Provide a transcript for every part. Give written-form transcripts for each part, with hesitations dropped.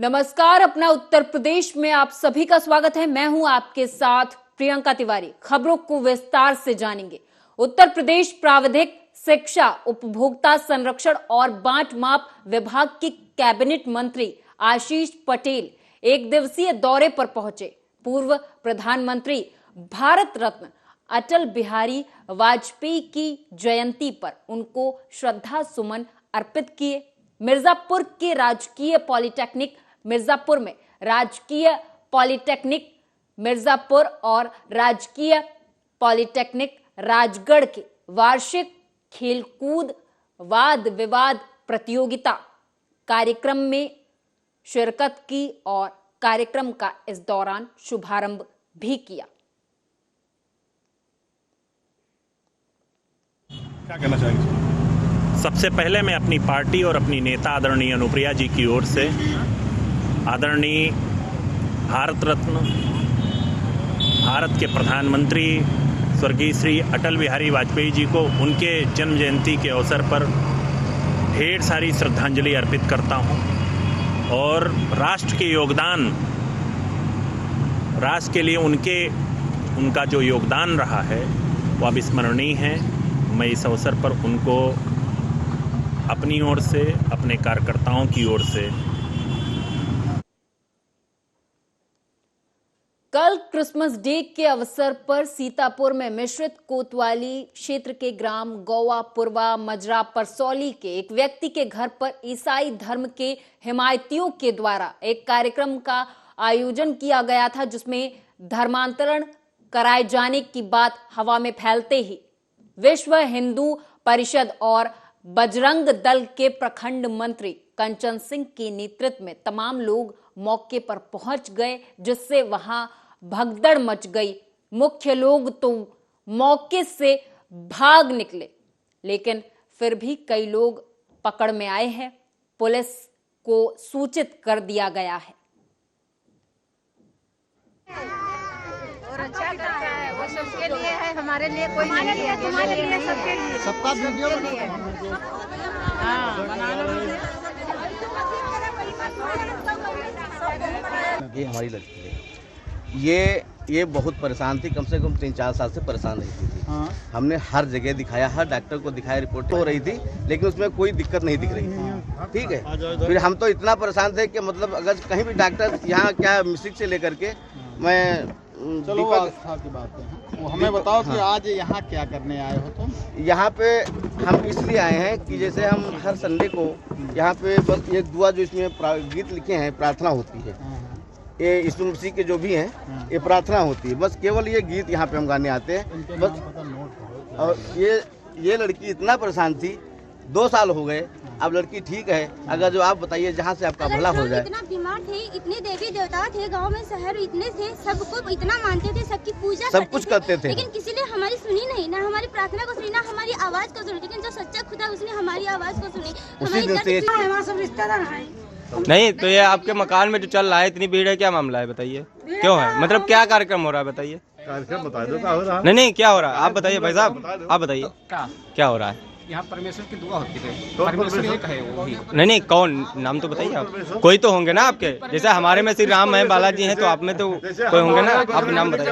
नमस्कार, अपना उत्तर प्रदेश में आप सभी का स्वागत है। मैं हूं आपके साथ प्रियंका तिवारी। खबरों को विस्तार से जानेंगे। उत्तर प्रदेश प्राविधिक शिक्षा, उपभोक्ता संरक्षण और बांट माप विभाग के कैबिनेट मंत्री आशीष पटेल एक दिवसीय दौरे पर पहुंचे। पूर्व प्रधानमंत्री भारत रत्न अटल बिहारी वाजपेयी की जयंती पर उनको श्रद्धा सुमन अर्पित किए। मिर्जापुर के राजकीय पॉलिटेक्निक मिर्जापुर में राजकीय पॉलिटेक्निक मिर्जापुर और राजकीय पॉलिटेक्निक राजगढ़ के वार्षिक खेलकूद वाद विवाद प्रतियोगिता कार्यक्रम में शिरकत की और कार्यक्रम का इस दौरान शुभारंभ भी किया। क्या कहना चाहेंगे? सबसे पहले मैं अपनी पार्टी और अपनी नेता आदरणीय अनुप्रिया जी की ओर से आदरणीय भारत रत्न भारत के प्रधानमंत्री स्वर्गीय श्री अटल बिहारी वाजपेयी जी को उनके जन्म जयंती के अवसर पर ढेर सारी श्रद्धांजलि अर्पित करता हूं और राष्ट्र के योगदान, राष्ट्र के लिए उनका जो योगदान रहा है वो अविस्मरणीय है। मैं इस अवसर पर उनको अपनी ओर से, अपने कार्यकर्ताओं की ओर से कल क्रिसमस डे के अवसर पर सीतापुर में मिश्रित कोतवाली क्षेत्र के ग्राम गौवापुरवा मजरा परसौली के एक व्यक्ति के घर पर ईसाई धर्म के हिमायतियों के द्वारा एक कार्यक्रम का आयोजन किया गया था, जिसमें धर्मांतरण कराए जाने की बात हवा में फैलते ही विश्व हिंदू परिषद और बजरंग दल के प्रखंड मंत्री कंचन सिंह के नेतृत्व में तमाम लोग मौके पर पहुंच गए, जिससे वहां भगदड़ मच गई। मुख्य लोग तो मौके से भाग निकले, लेकिन फिर भी कई लोग पकड़ में आए हैं। पुलिस को सूचित कर दिया गया है। और अच्छा करता है, वो सबके लिए है, हमारे लिए कोई नहीं है, तुम्हारे लिए सबके लिए, सबका वीडियो ये हमारी लड़की है। ये बहुत परेशान थी, कम से कम 3-4 साल से परेशान रहती थी। हमने हर जगह दिखाया, हर डॉक्टर को दिखाया, रिपोर्ट हो रही थी, लेकिन उसमें कोई दिक्कत नहीं दिख रही थी। ठीक है, फिर हम तो इतना परेशान थे कि मतलब अगर कहीं भी डॉक्टर यहाँ क्या मिस्ट्रिक से लेकर के मैं चलो आस्था की बात है, वो हमें बताओ कि आज यहाँ क्या करने आए हो तुम? यहाँ पे हम इसलिए आए हैं कि जैसे हम हर संडे को यहाँ पे बस एक दुआ जो इसमें गीत लिखे हैं, प्रार्थना होती है, ये यीशु मसीह के जो भी हैं ये प्रार्थना होती है, बस केवल ये गीत यहाँ पे हम गाने आते हैं बस। और ये लड़की इतना परेशान थी, 2 साल हो गए, अब लड़की ठीक है। अगर जो आप बताइए जहाँ से आपका भला हो जाए। इतना बीमार थे, इतने देवी देवता थे गांव में, शहर इतने थे, सबको इतना मानते थे, सबकी पूजा सब कुछ करते थे, लेकिन किसी ने हमारी सुनी नहीं, ना हमारी प्रार्थना को सुनी, ना हमारी आवाज को सुनी। लेकिन जो सच्चा खुदा उसने हमारी आवाज को सुनी। उसी दिन से सब रिश्तेदार है। नहीं तो ये आपके मकान में जो चल रहा है, इतनी भीड़ है, क्या मामला है बताइए? क्यों है, मतलब क्या कार्यक्रम हो रहा है बताइए? कार्यक्रम बता दो क्या हो रहा है? नहीं क्या हो रहा है आप बताइए भाई साहब, आप बताइए क्या हो रहा है? यहाँ परमेश्वर की दुआ होती है, परमेश्वर एक है वो ही। नहीं कौन, नाम तो बताइए आप। कोई तो होंगे ना आपके, जैसे हमारे में श्री राम है, बालाजी हैं, तो आप में तो कोई होंगे ना, आप नाम बताइए।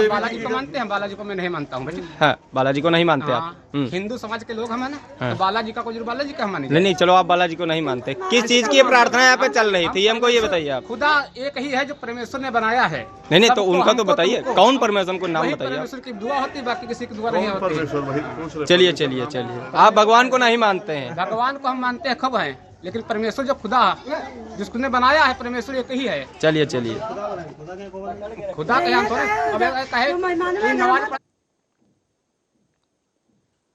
बालाजी को मानते हैं, बालाजी को मैं नहीं मानता हूँ। हाँ, बालाजी को नहीं मानते आप? हिंदू समाज के लोग हम है ना, तो बालाजी का कोई बालाजी का हम मानेंगे। नहीं चलो, आप बालाजी को नहीं मानते। किस चीज की प्रार्थना यहाँ पे चल रही थी, हमको ये बताइए आप। खुदा एक ही है जो परमेश्वर ने बनाया है। नहीं तो उनका तो बताइए, कौन परमेश्वर को नाम बताइए। परमेश्वर की दुआ होती है, बाकी किसी की दुआ नहीं होती। चलिए आप भगवान को नहीं मानते हैं? भगवान को हम मानते हैं, खूब है, लेकिन परमेश्वर जो खुदा जिसको ने बनाया है, परमेश्वर एक ही है। चलिए खुदा के हम थोड़े।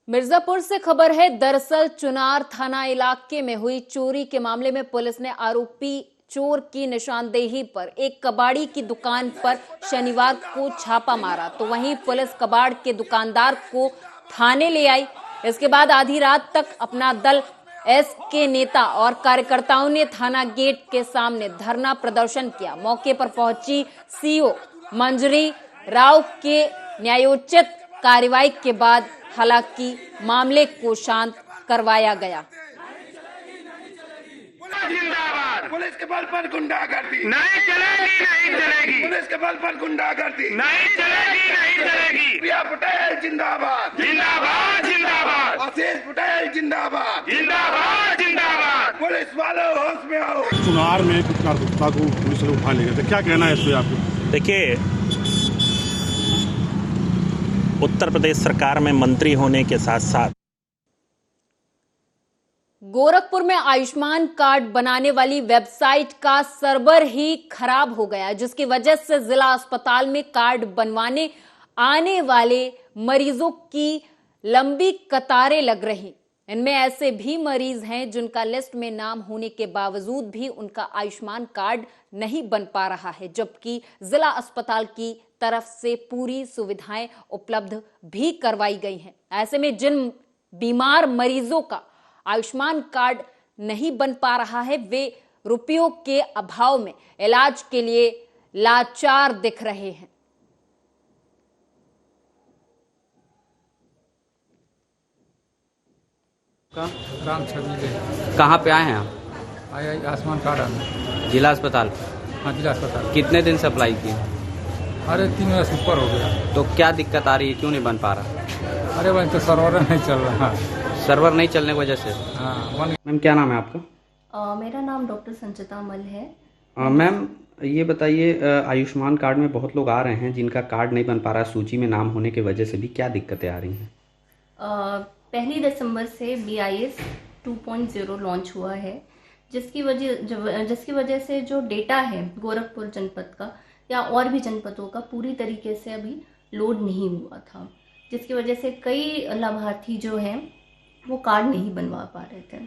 मिर्जापुर से खबर है। दरअसल चुनार थाना इलाके में हुई चोरी के मामले में पुलिस ने आरोपी चोर की निशानदेही पर एक कबाड़ी की दुकान पर शनिवार को छापा मारा, तो वहीं पुलिस कबाड़ के दुकानदार को थाने ले आई। इसके बाद आधी रात तक अपना दल एस के नेता और कार्यकर्ताओं ने थाना गेट के सामने धरना प्रदर्शन किया। मौके पर पहुंची सीओ मंजरी राव के न्यायोचित कार्रवाई के बाद हालांकि मामले को शांत करवाया गया। पुलिस के बल पर गुंडागर्दी नहीं चलेगी, नहीं चलेगी। पुलिस के बल पर गुंडागर्दी नहीं चलेगी, नहीं चलेगी। प्रिया पटेल जिंदाबाद, जिंदाबाद, जिंदाबाद। आशीष पटेल जिंदाबाद, जिंदाबाद, जिंदाबाद। पुलिस वालों होश में आओ। चुनार में कुछ कार्यकर्ता को पुलिस ने उठा ले गए थे, क्या कहना है इस पे आपको? देखिए, उत्तर प्रदेश सरकार में मंत्री होने के साथ साथ गोरखपुर में आयुष्मान कार्ड बनाने वाली वेबसाइट का सर्वर ही खराब हो गया, जिसकी वजह से जिला अस्पताल में कार्ड बनवाने आने वाले मरीजों की लंबी कतारें लग रही। इनमें ऐसे भी मरीज हैं जिनका लिस्ट में नाम होने के बावजूद भी उनका आयुष्मान कार्ड नहीं बन पा रहा है, जबकि जिला अस्पताल की तरफ से पूरी सुविधाएं उपलब्ध भी करवाई गई हैं। ऐसे में जिन बीमार मरीजों का आयुष्मान कार्ड नहीं बन पा रहा है, वे रुपयों के अभाव में इलाज के लिए लाचार दिख रहे हैं। राम छवि कहाँ पे आए हैं आप? आया आयुष्मान कार्ड आना जिला अस्पताल? हाँ, जिला अस्पताल। कितने दिन से अप्लाई किए? अरे 3 महीने से ऊपर हो गया। तो क्या दिक्कत आ रही है, क्यों नहीं बन पा रहा? अरे भाई, तो सर्वर नहीं चल रहा। सर्वर नहीं चलने की वजह से? हाँ। मैम, क्या नाम है आपका? मेरा नाम डॉक्टर संचिता मल है। मैम, ये बताइए, आयुष्मान कार्ड में बहुत लोग आ रहे हैं जिनका कार्ड नहीं बन पा रहा, सूची में नाम होने की वजह से भी क्या दिक्कतें आ रही हैं? 1 दिसंबर से BIS 2.0 लॉन्च हुआ है, जिसकी वजह से जो डेटा है गोरखपुर जनपद का या और भी जनपदों का पूरी तरीके से अभी लोड नहीं हुआ था, जिसकी वजह से कई लाभार्थी जो हैं वो कार्ड नहीं बनवा पा रहे थे।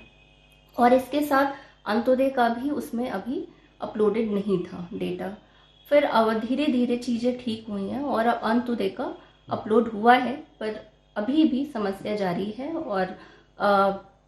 और इसके साथ अंत्योदय का भी उसमें अभी अपलोडेड नहीं था डेटा। फिर धीरे धीरे चीज़ें ठीक हुई हैं और अब अंत्योदय का अपलोड हुआ है, पर अभी भी समस्या जारी है। और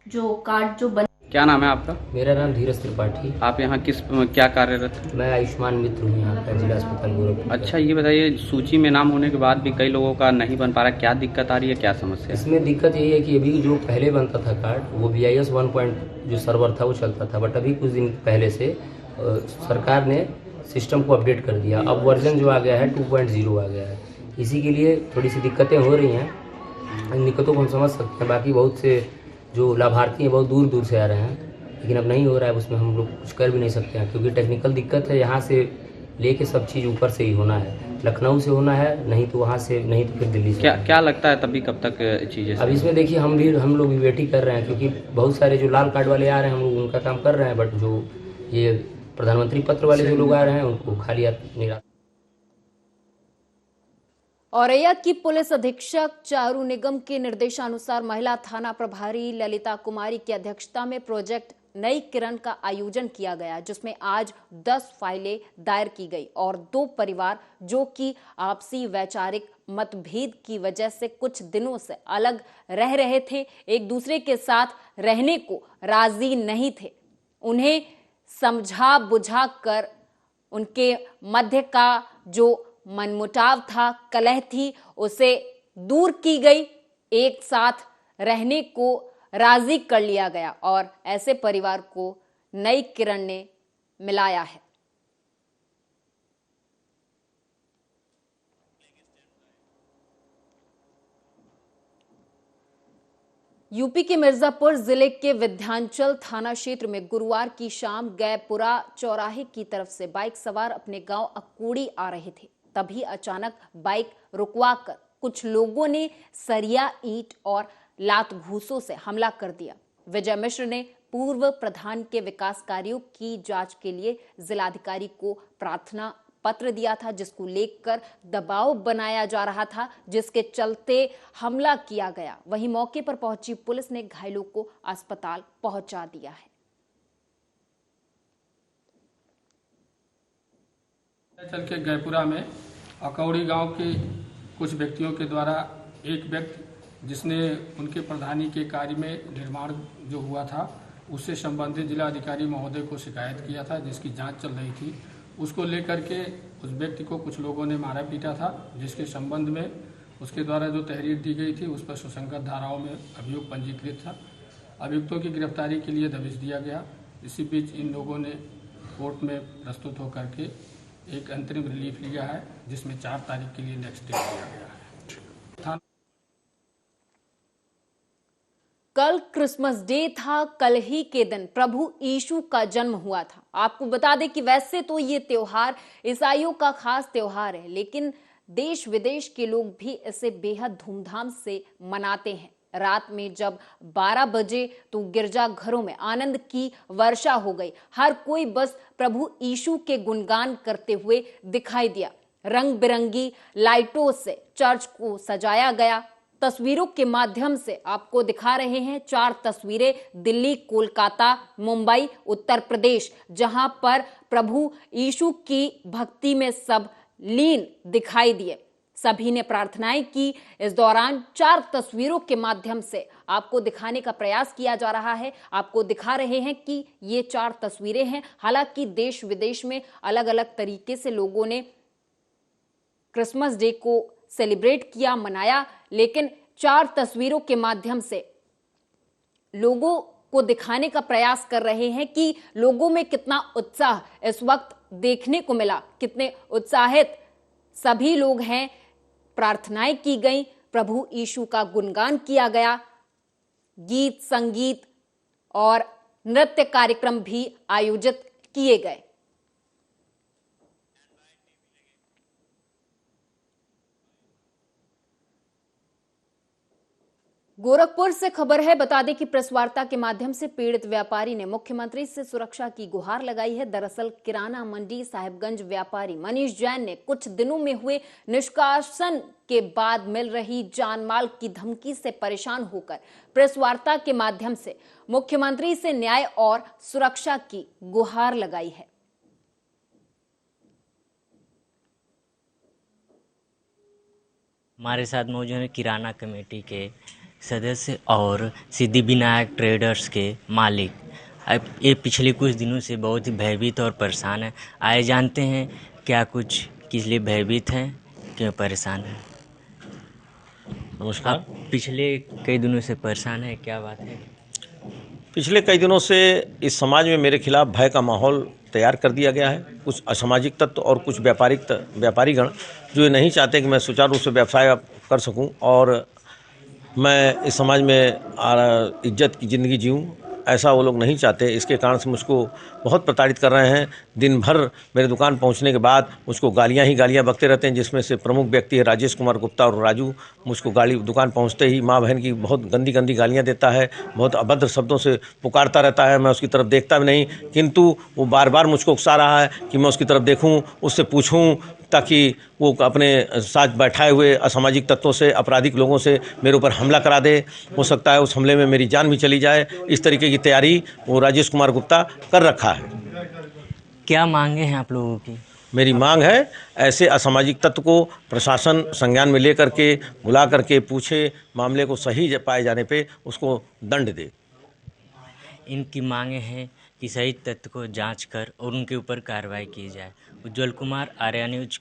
जो कार्ड जो बन क्या नाम है आपका? मेरा नाम धीरज त्रिपाठी। आप यहाँ क्या कार्यरत हैं? मैं आयुष्मान मित्र हूँ यहाँ का जिला अस्पताल गोरखपुर। अच्छा, ये बताइए, सूची में नाम होने के बाद भी कई लोगों का नहीं बन पा रहा, क्या दिक्कत आ रही है, क्या समस्या है? इसमें दिक्कत यही है कि अभी जो पहले बनता था कार्ड, वो BIS 1. जो सर्वर था वो चलता था, बट अभी कुछ दिन पहले से सरकार ने सिस्टम को अपडेट कर दिया। अब वर्जन जो आ गया है 2.0 आ गया है। इसी के लिए थोड़ी सी दिक्कतें हो रही हैं। इन दिक्कतों को हम समझ सकते हैं। बाकी बहुत से जो लाभार्थी हैं बहुत दूर दूर से आ रहे हैं, लेकिन अब नहीं हो रहा है, उसमें हम लोग कुछ कर भी नहीं सकते हैं, क्योंकि टेक्निकल दिक्कत है। यहाँ से लेके सब चीज़ ऊपर से ही होना है, लखनऊ से होना है, नहीं तो वहाँ से, नहीं तो फिर दिल्ली से। क्या लगता है तभी कब तक चीज़ें? अब इसमें देखिए, हम लोग भी वेट ही कर रहे हैं, क्योंकि बहुत सारे जो लाल कार्ड वाले आ रहे हैं, हम लोग उनका काम कर रहे हैं, बट जो ये प्रधानमंत्री पत्र वाले जो लोग आ रहे हैं उनको खाली निराश। औरैया की पुलिस अधीक्षक चारू निगम के निर्देशानुसार महिला थाना प्रभारी ललिता कुमारी की अध्यक्षता में प्रोजेक्ट नई किरण का आयोजन किया गया, जिसमें आज 10 फाइलें दायर की गई और 2 परिवार जो कि आपसी वैचारिक मतभेद की वजह से कुछ दिनों से अलग रह रहे थे, एक दूसरे के साथ रहने को राजी नहीं थे, उन्हें समझा बुझा कर उनके मध्य का जो मनमुटाव था, कलह थी, उसे दूर की गई, एक साथ रहने को राजी कर लिया गया और ऐसे परिवार को नई किरण ने मिलाया है। यूपी के मिर्जापुर जिले के विध्यांचल थाना क्षेत्र में गुरुवार की शाम गैपुरा चौराहे की तरफ से बाइक सवार अपने गांव अक्कूड़ी आ रहे थे। तभी अचानक बाइक रुकवाकर कुछ लोगों ने सरिया, ईंट और लात घूसों से हमला कर दिया। विजय मिश्र ने पूर्व प्रधान के विकास कार्यों की जांच के लिए जिलाधिकारी को प्रार्थना पत्र दिया था, जिसको लेकर दबाव बनाया जा रहा था, जिसके चलते हमला किया गया। वहीं मौके पर पहुंची पुलिस ने घायलों को अस्पताल पहुंचा दिया है। चल के गैपुरा में अकौड़ी गांव के कुछ व्यक्तियों के द्वारा एक व्यक्ति जिसने उनके प्रधानी के कार्य में निर्माण जो हुआ था उससे संबंधित जिलाधिकारी महोदय को शिकायत किया था, जिसकी जांच चल रही थी। उसको लेकर के उस व्यक्ति को कुछ लोगों ने मारा पीटा था, जिसके संबंध में उसके द्वारा जो तहरीर दी गई थी उस पर सुसंगत धाराओं में अभियोग पंजीकृत था। अभियुक्तों की गिरफ्तारी के लिए दबिश दिया गया। इसी बीच इन लोगों ने कोर्ट में प्रस्तुत होकर के एक अंतरिम रिलीफ लिया है, जिसमें 4 तारीख के लिए नेक्स्ट डेट दिया गया है। कल क्रिसमस डे था। कल ही के दिन प्रभु यीशु का जन्म हुआ था। आपको बता दें कि वैसे तो ये त्योहार ईसाइयों का खास त्योहार है, लेकिन देश विदेश के लोग भी इसे बेहद धूमधाम से मनाते हैं। रात में जब 12 बजे तो गिरजाघरों में आनंद की वर्षा हो गई। हर कोई बस प्रभु यीशु के गुणगान करते हुए दिखाई दिया। रंग बिरंगी लाइटों से चर्च को सजाया गया। तस्वीरों के माध्यम से आपको दिखा रहे हैं 4 तस्वीरें दिल्ली, कोलकाता, मुंबई, उत्तर प्रदेश, जहां पर प्रभु यीशु की भक्ति में सब लीन दिखाई दिए। सभी ने प्रार्थनाएं की। इस दौरान 4 तस्वीरों के माध्यम से आपको दिखाने का प्रयास किया जा रहा है। आपको दिखा रहे हैं कि ये 4 तस्वीरें हैं। हालांकि देश विदेश में अलग अलग तरीके से लोगों ने क्रिसमस डे को सेलिब्रेट किया, मनाया, लेकिन 4 तस्वीरों के माध्यम से लोगों को दिखाने का प्रयास कर रहे हैं कि लोगों में कितना उत्साह इस वक्त देखने को मिला, कितने उत्साहित सभी लोग हैं। प्रार्थनाएं की गई, प्रभु यीशु का गुणगान किया गया, गीत संगीत और नृत्य कार्यक्रम भी आयोजित किए गए। गोरखपुर से खबर है। बता दें कि प्रेस वार्ता के माध्यम से पीड़ित व्यापारी ने मुख्यमंत्री से सुरक्षा की गुहार लगाई है। दरअसल किराना मंडी साहिबगंज व्यापारी मनीष जैन ने कुछ दिनों में हुए निष्कासन के बाद मिल रही जानमाल की धमकी से परेशान होकर प्रेस वार्ता के माध्यम से मुख्यमंत्री से न्याय और सुरक्षा की गुहार लगाई है। हमारे साथ मौजूद है किराना कमेटी के सदस्य और सिद्धि विनायक ट्रेडर्स के मालिक। अब ये पिछले कुछ दिनों से बहुत ही भयभीत और परेशान है। आए जानते हैं क्या कुछ किस लिए भयभीत हैं, क्यों परेशान हैं। नमस्कार। आप पिछले कई दिनों से परेशान है, क्या बात है? पिछले कई दिनों से इस समाज में मेरे खिलाफ भय का माहौल तैयार कर दिया गया है। कुछ असामाजिक तत्व और कुछ व्यापारीगण जो ये नहीं चाहते कि मैं सुचारू रूप से व्यवसाय कर सकूं और मैं इस समाज में इज्जत की ज़िंदगी जीऊँ, ऐसा वो लोग नहीं चाहते। इसके कारण से मुझको बहुत प्रताड़ित कर रहे हैं। दिन भर मेरे दुकान पहुंचने के बाद मुझको गालियां ही गालियां बकते रहते हैं, जिसमें से प्रमुख व्यक्ति है राजेश कुमार गुप्ता और राजू। मुझको दुकान पहुंचते ही माँ बहन की बहुत गंदी गंदी गालियां देता है, बहुत अभद्र शब्दों से पुकारता रहता है। मैं उसकी तरफ देखता भी नहीं, किंतु वो बार बार मुझको उकसा रहा है कि मैं उसकी तरफ देखूँ, उससे पूछूँ, ताकि वो अपने साथ बैठाए हुए असामाजिक तत्वों से, आपराधिक लोगों से मेरे ऊपर हमला करा दे। हो सकता है उस हमले में मेरी जान भी चली जाए। इस तरीके की तैयारी वो राजेश कुमार गुप्ता कर रखा है। क्या मांगे हैं आप लोगों की? मेरी मांग है ऐसे असामाजिक तत्व को प्रशासन संज्ञान में लेकर के बुला करके पूछे, मामले को सही पाए जाने पे उसको दंड दे। इनकी मांगे हैं कि सही तथ्य को जांच कर और उनके ऊपर कार्रवाई की जाए। उज्जवल कुमार, आर्या न्यूज।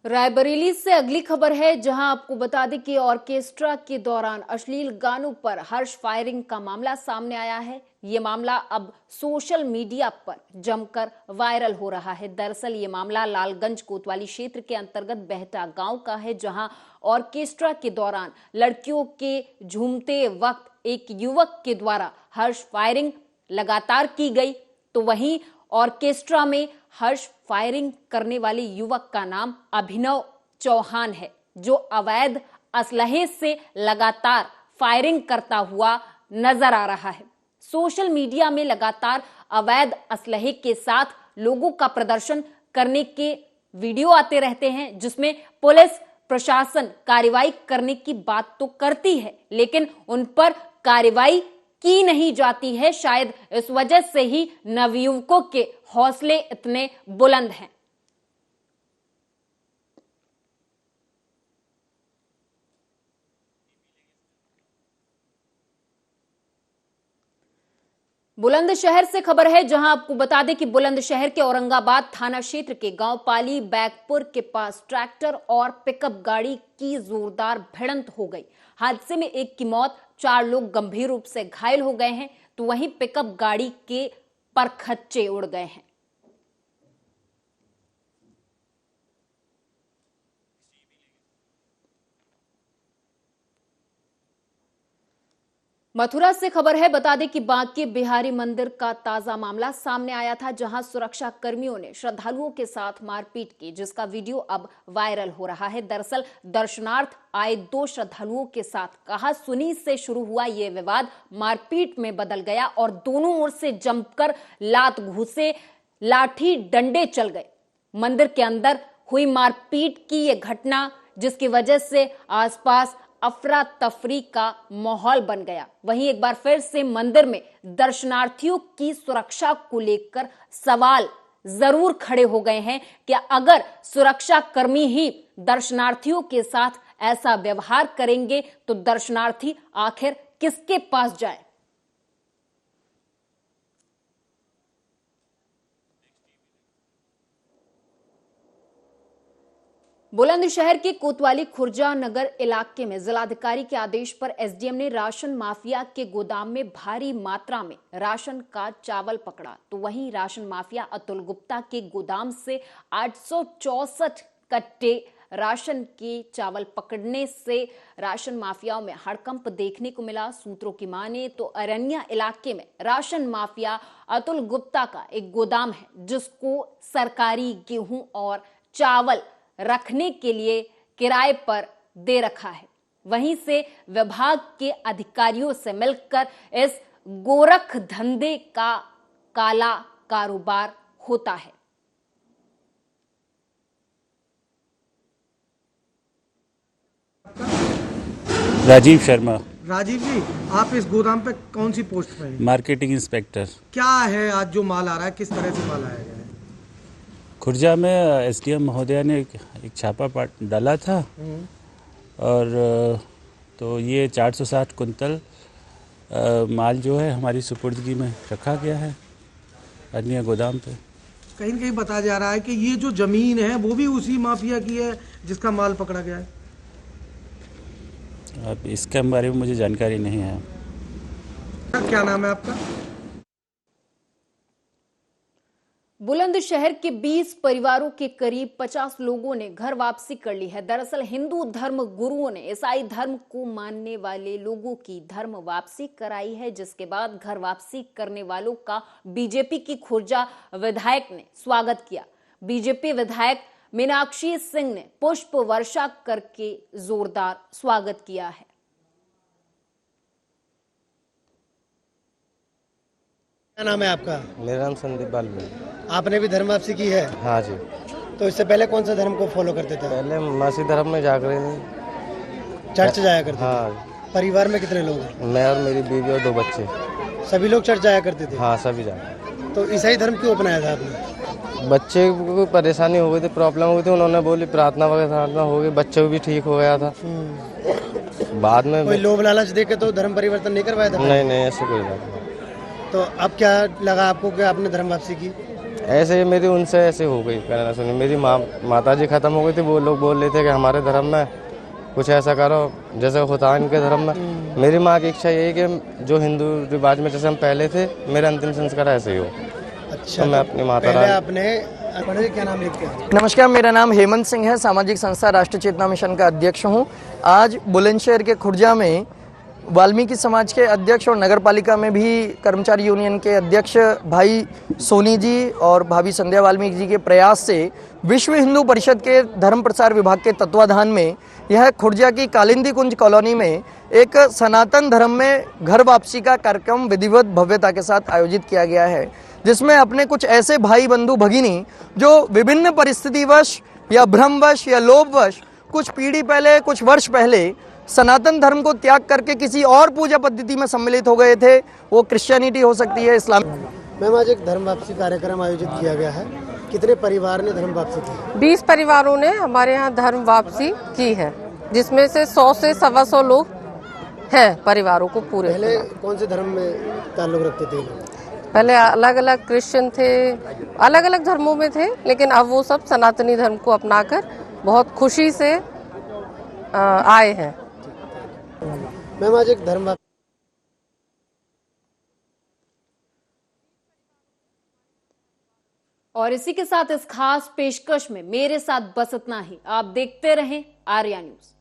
रायबरेली से अगली खबर है, जहां आपको बता दें कि ऑर्केस्ट्रा के दौरान अश्लील गानों पर हर्ष फायरिंग का मामला सामने आया है। ये मामला अब सोशल मीडिया पर जमकर वायरल हो रहा है। दरअसल ये मामला लालगंज कोतवाली क्षेत्र के अंतर्गत बहटा गांव का है, जहां ऑर्केस्ट्रा के दौरान लड़कियों के झूमते वक्त एक युवक के द्वारा हर्ष फायरिंग लगातार की गई। तो वहीं ऑर्केस्ट्रा में हर्ष फायरिंग करने वाले युवक का नाम अभिनव चौहान है, जो अवैध असलहे से लगातार फायरिंग करता हुआ नजर आ रहा है। सोशल मीडिया में लगातार अवैध असलहे के साथ लोगों का प्रदर्शन करने के वीडियो आते रहते हैं, जिसमें पुलिस प्रशासन कार्रवाई करने की बात तो करती है, लेकिन उन पर कार्रवाई की नहीं जाती है। शायद इस वजह से ही नवयुवकों के हौसले इतने बुलंद हैं। बुलंदशहर से खबर है, जहां आपको बता दें कि बुलंदशहर के औरंगाबाद थाना क्षेत्र के गांव पाली बैगपुर के पास ट्रैक्टर और पिकअप गाड़ी की जोरदार भिड़ंत हो गई। हादसे में एक की मौत, 4 लोग गंभीर रूप से घायल हो गए हैं। तो वहीं पिकअप गाड़ी के परखच्चे उड़ गए हैं। मथुरा से खबर है, बता दें कि बांके बिहारी मंदिर का ताजा मामला सामने आया था, जहां सुरक्षा कर्मियों ने श्रद्धालुओं के साथ मारपीट की, जिसका वीडियो अब वायरल हो रहा है। दरअसल दर्शनार्थ आए 2 श्रद्धालुओं के साथ कहा सुनी से शुरू हुआ यह विवाद मारपीट में बदल गया और दोनों ओर से जमकर लात घूसे, लाठी डंडे चल गए। मंदिर के अंदर हुई मारपीट की यह घटना, जिसकी वजह से आसपास अफरा तफरी का माहौल बन गया। वहीं एक बार फिर से मंदिर में दर्शनार्थियों की सुरक्षा को लेकर सवाल जरूर खड़े हो गए हैं कि अगर सुरक्षा कर्मी ही दर्शनार्थियों के साथ ऐसा व्यवहार करेंगे तो दर्शनार्थी आखिर किसके पास जाए। बुलंदशहर के कोतवाली खुर्जा नगर इलाके में जिलाधिकारी के आदेश पर एसडीएम ने राशन माफिया के गोदाम में भारी मात्रा में राशन का चावल पकड़ा, तो वहीं राशन माफिया अतुल गुप्ता के गोदाम से 864 कट्टे राशन के चावल पकड़ने से राशन माफियाओं में हड़कंप देखने को मिला। सूत्रों की माने तो अरनिया इलाके में राशन माफिया अतुल गुप्ता का एक गोदाम है, जिसको सरकारी गेहूं और चावल रखने के लिए किराए पर दे रखा है। वहीं से विभाग के अधिकारियों से मिलकर इस गोरख धंधे का काला कारोबार होता है। राजीव शर्मा। राजीव जी, आप इस गोदाम पे कौन सी पोस्ट पे हैं? Marketing inspector. क्या है आज जो माल आ रहा है, किस तरह से माल आया गया है? खुर्जा में एसडीएम महोदया ने एक छापा डाला था और तो ये 460 कुंतल माल जो है हमारी सुपुर्दगी में रखा गया है अन्य गोदाम पे। कहीं न कहीं बताया जा रहा है कि ये जो जमीन है वो भी उसी माफिया की है जिसका माल पकड़ा गया है। अब इसके बारे में मुझे जानकारी नहीं है। क्या नाम है आपका? बुलंदशहर के 20 परिवारों के करीब 50 लोगों ने घर वापसी कर ली है। दरअसल हिंदू धर्म गुरुओं ने ईसाई धर्म को मानने वाले लोगों की धर्म वापसी कराई है, जिसके बाद घर वापसी करने वालों का बीजेपी की खुर्जा विधायक ने स्वागत किया। बीजेपी विधायक मीनाक्षी सिंह ने पुष्प वर्षा करके जोरदार स्वागत किया है। क्या नाम है आपका? मेरा नाम संदीप बालवी। आपने भी धर्म वापसी की है? हाँ जी। तो इससे पहले कौन सा धर्म को फॉलो करते थे? पहले मसीह धर्म में जाकर रहे थे। चर्च जाया करते थे? हाँ। परिवार में कितने लोग हैं? मैं और मेरी बीवी और 2 बच्चे। सभी लोग चर्च जाया करते थे? हाँ, सभी जाए। तो ईसाई धर्म क्यों अपनाया था आपने? बच्चे को परेशानी हो गई थी, प्रॉब्लम हो गई थी, उन्होंने बोली प्रार्थना वगैरह हो गई, बच्चे को भी ठीक हो गया था। बाद में कोई लोभ लालच देके तो धर्म परिवर्तन नहीं करवाया था? नहीं, ऐसे कोई बात नहीं। तो अब क्या लगा आपको कि आपने धर्म वापसी की? ऐसे ही मेरी उनसे ऐसे हो गई, कहना सुनी। मेरी माता जी खत्म हो गई थी, वो लोग बोल रहे थे कि हमारे धर्म में कुछ ऐसा करो जैसे होता है इनके धर्म में। मेरी माँ की इच्छा यही कि जो हिंदू रिवाज में जैसे हम पहले थे, मेरा अंतिम संस्कार ऐसे ही हो। अच्छा, तो मैं अपनी माता आपने क्या नाम लिखते हैं? नमस्कार, मेरा नाम हेमंत सिंह है, सामाजिक संस्था राष्ट्रीय चेतना मिशन का अध्यक्ष हूँ। आज बुलंदशहर के खुर्जा में वाल्मीकि समाज के अध्यक्ष और नगर पालिका में भी कर्मचारी यूनियन के अध्यक्ष भाई सोनी जी और भाभी संध्या वाल्मीकि जी के प्रयास से विश्व हिंदू परिषद के धर्म प्रसार विभाग के तत्वाधान में यह खुर्जा की कालिंदी कुंज कॉलोनी में एक सनातन धर्म में घर वापसी का कार्यक्रम विधिवत भव्यता के साथ आयोजित किया गया है, जिसमें अपने कुछ ऐसे भाई बंधु भगिनी जो विभिन्न परिस्थितिवश या भ्रमवश या लोभवश कुछ पीढ़ी पहले, कुछ वर्ष पहले सनातन धर्म को त्याग करके किसी और पूजा पद्धति में सम्मिलित हो गए थे। वो क्रिश्चियनिटी हो सकती है, इस्लाम। मैम, आज एक धर्म वापसी कार्यक्रम आयोजित किया गया है, कितने परिवार ने धर्म वापसी की? 20 परिवारों ने हमारे यहाँ धर्म वापसी की है, जिसमें से 100 से 125 लोग हैं परिवारों को पूरे। पहले कौन से धर्म में ताल्लुक रखते थे? पहले अलग अलग क्रिश्चियन थे, अलग अलग धर्मों में थे, लेकिन अब वो सब सनातनी धर्म को अपनाकर बहुत खुशी से आए हैं। मैम, आज एक धर्म और इसी के साथ इस खास पेशकश में मेरे साथ बस इतना ही। आप देखते रहें आर्या न्यूज।